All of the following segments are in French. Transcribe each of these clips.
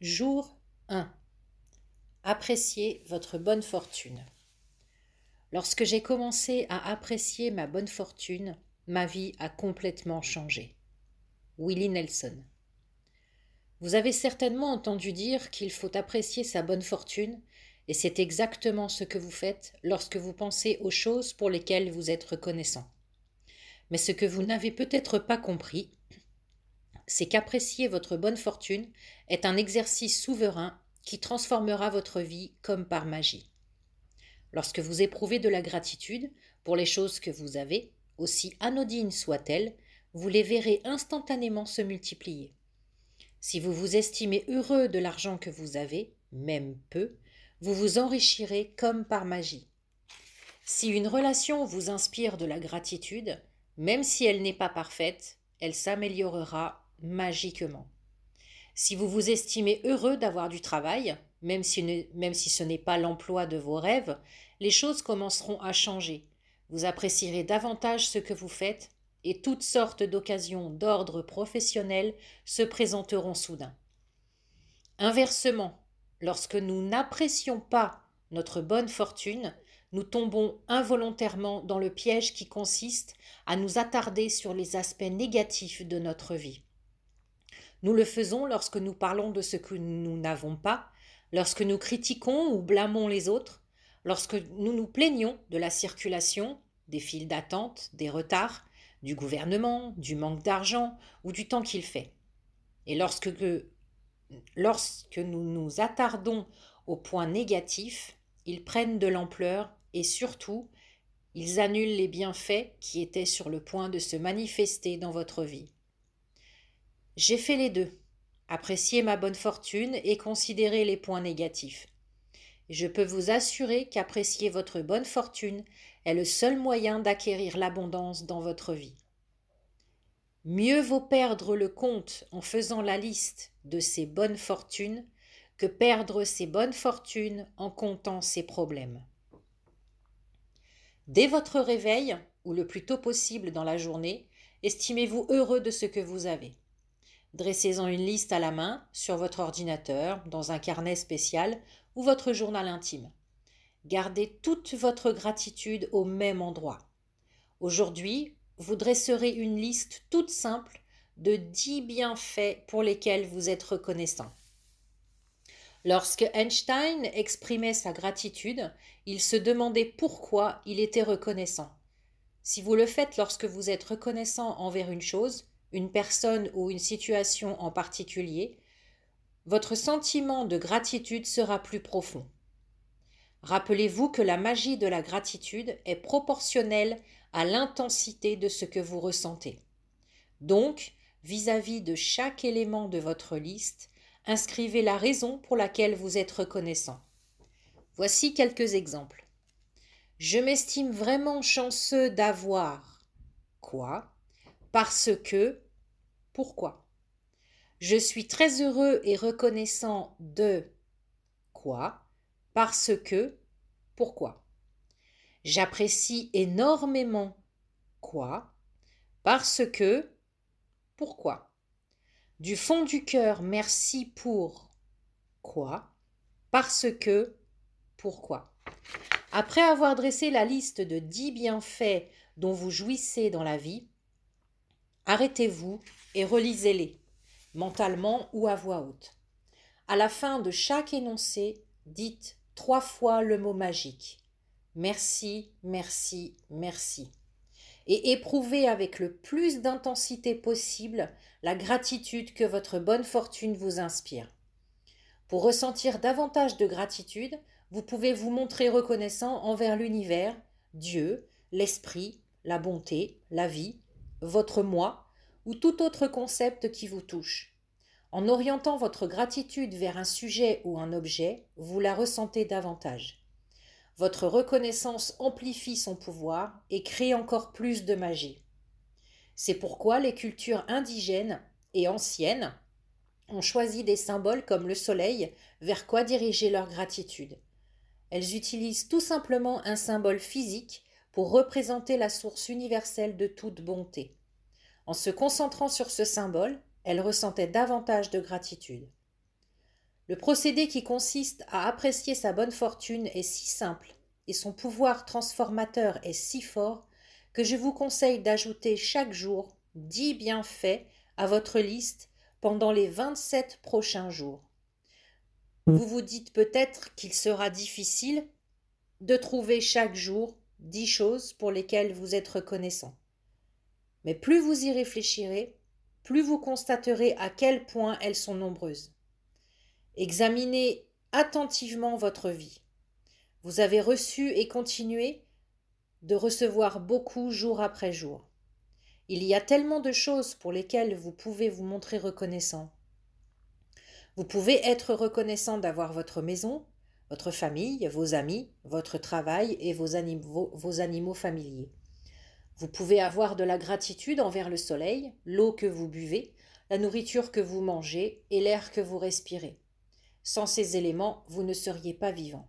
Jour 1. Appréciez votre bonne fortune. Lorsque j'ai commencé à apprécier ma bonne fortune, ma vie a complètement changé. Willie Nelson. Vous avez certainement entendu dire qu'il faut apprécier sa bonne fortune, et c'est exactement ce que vous faites lorsque vous pensez aux choses pour lesquelles vous êtes reconnaissant. Mais ce que vous n'avez peut-être pas compris, c'est qu'apprécier votre bonne fortune est un exercice souverain qui transformera votre vie comme par magie. Lorsque vous éprouvez de la gratitude pour les choses que vous avez, aussi anodines soient-elles, vous les verrez instantanément se multiplier. Si vous vous estimez heureux de l'argent que vous avez, même peu, vous vous enrichirez comme par magie. Si une relation vous inspire de la gratitude, même si elle n'est pas parfaite, elle s'améliorera magiquement. Si vous vous estimez heureux d'avoir du travail, même si ce n'est pas l'emploi de vos rêves, les choses commenceront à changer. Vous apprécierez davantage ce que vous faites et toutes sortes d'occasions d'ordre professionnel se présenteront soudain. Inversement, lorsque nous n'apprécions pas notre bonne fortune, nous tombons involontairement dans le piège qui consiste à nous attarder sur les aspects négatifs de notre vie. Nous le faisons lorsque nous parlons de ce que nous n'avons pas, lorsque nous critiquons ou blâmons les autres, lorsque nous nous plaignons de la circulation, des files d'attente, des retards, du gouvernement, du manque d'argent ou du temps qu'il fait. Et lorsque nous nous attardons aux points négatifs, ils prennent de l'ampleur et surtout, ils annulent les bienfaits qui étaient sur le point de se manifester dans votre vie. J'ai fait les deux, apprécier ma bonne fortune et considérer les points négatifs. Je peux vous assurer qu'apprécier votre bonne fortune est le seul moyen d'acquérir l'abondance dans votre vie. Mieux vaut perdre le compte en faisant la liste de ses bonnes fortunes que perdre ses bonnes fortunes en comptant ses problèmes. Dès votre réveil, ou le plus tôt possible dans la journée, estimez-vous heureux de ce que vous avez. Dressez-en une liste à la main, sur votre ordinateur, dans un carnet spécial ou votre journal intime. Gardez toute votre gratitude au même endroit. Aujourd'hui, vous dresserez une liste toute simple de 10 bienfaits pour lesquels vous êtes reconnaissant. Lorsque Einstein exprimait sa gratitude, il se demandait pourquoi il était reconnaissant. Si vous le faites lorsque vous êtes reconnaissant envers une chose, une personne ou une situation en particulier, votre sentiment de gratitude sera plus profond. Rappelez-vous que la magie de la gratitude est proportionnelle à l'intensité de ce que vous ressentez. Donc, vis-à-vis de chaque élément de votre liste, inscrivez la raison pour laquelle vous êtes reconnaissant. Voici quelques exemples. Je m'estime vraiment chanceux d'avoir quoi? Parce que pourquoi? Je suis très heureux et reconnaissant de quoi? Parce que pourquoi? J'apprécie énormément quoi? Parce que pourquoi? Du fond du cœur, merci pour quoi? Parce que pourquoi? Après avoir dressé la liste de 10 bienfaits dont vous jouissez dans la vie, arrêtez-vous et relisez-les, mentalement ou à voix haute. À la fin de chaque énoncé, dites 3 fois le mot magique. Merci, merci, merci. Et éprouvez avec le plus d'intensité possible la gratitude que votre bonne fortune vous inspire. Pour ressentir davantage de gratitude, vous pouvez vous montrer reconnaissant envers l'univers, Dieu, l'esprit, la bonté, la vie, votre moi ou tout autre concept qui vous touche. En orientant votre gratitude vers un sujet ou un objet, vous la ressentez davantage. Votre reconnaissance amplifie son pouvoir et crée encore plus de magie. C'est pourquoi les cultures indigènes et anciennes ont choisi des symboles comme le soleil vers quoi diriger leur gratitude. Elles utilisent tout simplement un symbole physique pour représenter la source universelle de toute bonté. En se concentrant sur ce symbole, elles ressentaient davantage de gratitude. Le procédé qui consiste à apprécier sa bonne fortune est si simple et son pouvoir transformateur est si fort que je vous conseille d'ajouter chaque jour 10 bienfaits à votre liste pendant les 27 prochains jours. Vous vous dites peut-être qu'il sera difficile de trouver chaque jour 10 choses pour lesquelles vous êtes reconnaissant. Mais plus vous y réfléchirez, plus vous constaterez à quel point elles sont nombreuses. Examinez attentivement votre vie. Vous avez reçu et continué de recevoir beaucoup jour après jour. Il y a tellement de choses pour lesquelles vous pouvez vous montrer reconnaissant. Vous pouvez être reconnaissant d'avoir votre maison, votre famille, vos amis, votre travail et vos animaux familiers. Vous pouvez avoir de la gratitude envers le soleil, l'eau que vous buvez, la nourriture que vous mangez et l'air que vous respirez. Sans ces éléments, vous ne seriez pas vivant.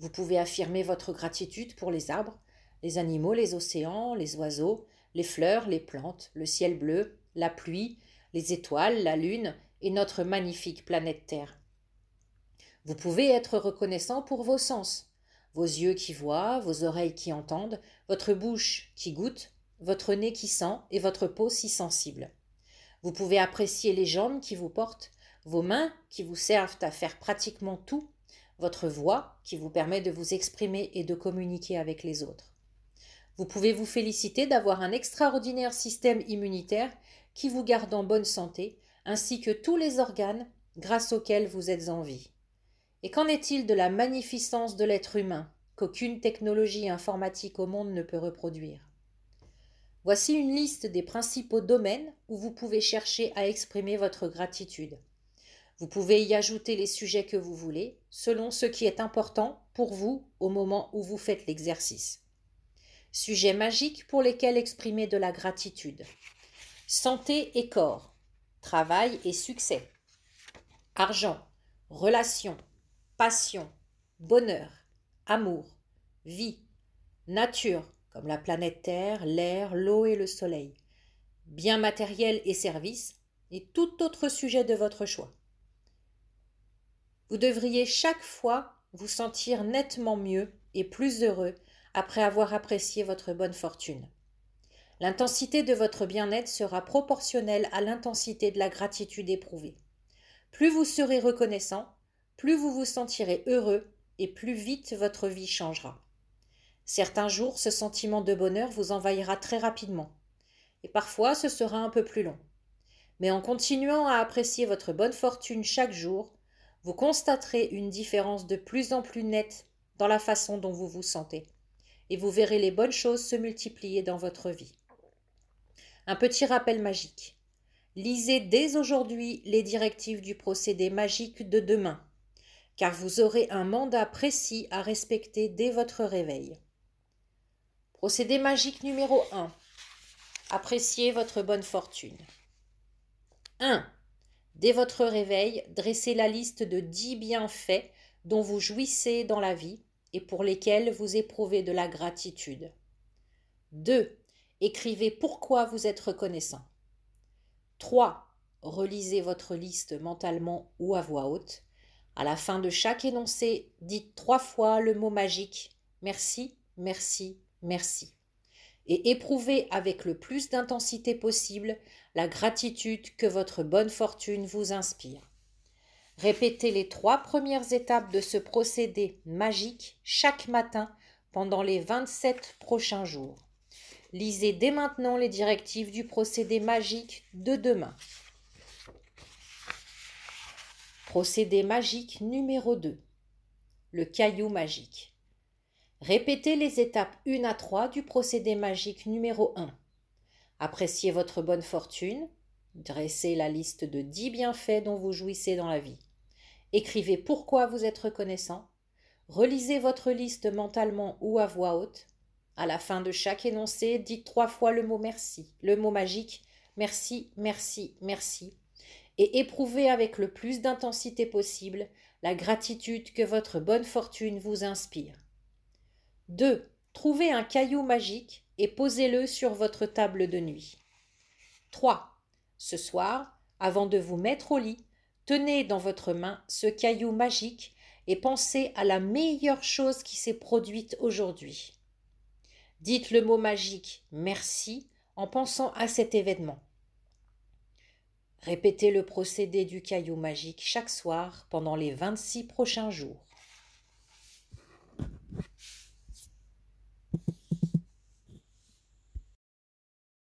Vous pouvez affirmer votre gratitude pour les arbres, les animaux, les océans, les oiseaux, les fleurs, les plantes, le ciel bleu, la pluie, les étoiles, la lune et notre magnifique planète Terre. Vous pouvez être reconnaissant pour vos sens, vos yeux qui voient, vos oreilles qui entendent, votre bouche qui goûte, votre nez qui sent et votre peau si sensible. Vous pouvez apprécier les jambes qui vous portent, vos mains qui vous servent à faire pratiquement tout, votre voix qui vous permet de vous exprimer et de communiquer avec les autres. Vous pouvez vous féliciter d'avoir un extraordinaire système immunitaire qui vous garde en bonne santé, ainsi que tous les organes grâce auxquels vous êtes en vie. Et qu'en est-il de la magnificence de l'être humain, qu'aucune technologie informatique au monde ne peut reproduire? Voici une liste des principaux domaines où vous pouvez chercher à exprimer votre gratitude. Vous pouvez y ajouter les sujets que vous voulez, selon ce qui est important pour vous au moment où vous faites l'exercice. Sujets magiques pour lesquels exprimer de la gratitude. Santé et corps, travail et succès, argent, relations, passion, bonheur, amour, vie, nature, comme la planète Terre, l'air, l'eau et le soleil, biens matériels et services, et tout autre sujet de votre choix. Vous devriez chaque fois vous sentir nettement mieux et plus heureux après avoir apprécié votre bonne fortune. L'intensité de votre bien-être sera proportionnelle à l'intensité de la gratitude éprouvée. Plus vous serez reconnaissant, plus vous vous sentirez heureux et plus vite votre vie changera. Certains jours, ce sentiment de bonheur vous envahira très rapidement, et parfois ce sera un peu plus long. Mais en continuant à apprécier votre bonne fortune chaque jour, vous constaterez une différence de plus en plus nette dans la façon dont vous vous sentez, et vous verrez les bonnes choses se multiplier dans votre vie. Un petit rappel magique. Lisez dès aujourd'hui les directives du procédé magique de demain, car vous aurez un mandat précis à respecter dès votre réveil. Procédé magique numéro 1. Appréciez votre bonne fortune. 1. Dès votre réveil, dressez la liste de 10 bienfaits dont vous jouissez dans la vie et pour lesquels vous éprouvez de la gratitude. 2. Écrivez pourquoi vous êtes reconnaissant. 3. Relisez votre liste mentalement ou à voix haute. À la fin de chaque énoncé, dites 3 fois le mot magique « Merci, merci, merci » et éprouvez avec le plus d'intensité possible la gratitude que votre bonne fortune vous inspire. Répétez les 3 premières étapes de ce procédé magique chaque matin pendant les 27 prochains jours. Lisez dès maintenant les directives du procédé magique de demain. Procédé magique numéro 2. Le caillou magique. Répétez les étapes 1 à 3 du procédé magique numéro 1. Appréciez votre bonne fortune. Dressez la liste de 10 bienfaits dont vous jouissez dans la vie. Écrivez pourquoi vous êtes reconnaissant. Relisez votre liste mentalement ou à voix haute. À la fin de chaque énoncé, dites 3 fois le mot merci, le mot magique merci, merci, merci, et éprouvez avec le plus d'intensité possible la gratitude que votre bonne fortune vous inspire. 2. Trouvez un caillou magique et posez-le sur votre table de nuit. 3. Ce soir, avant de vous mettre au lit, Tenez dans votre main ce caillou magique et pensez à la meilleure chose qui s'est produite aujourd'hui. Dites le mot magique merci en pensant à cet événement. Répétez le procédé du caillou magique chaque soir pendant les 26 prochains jours.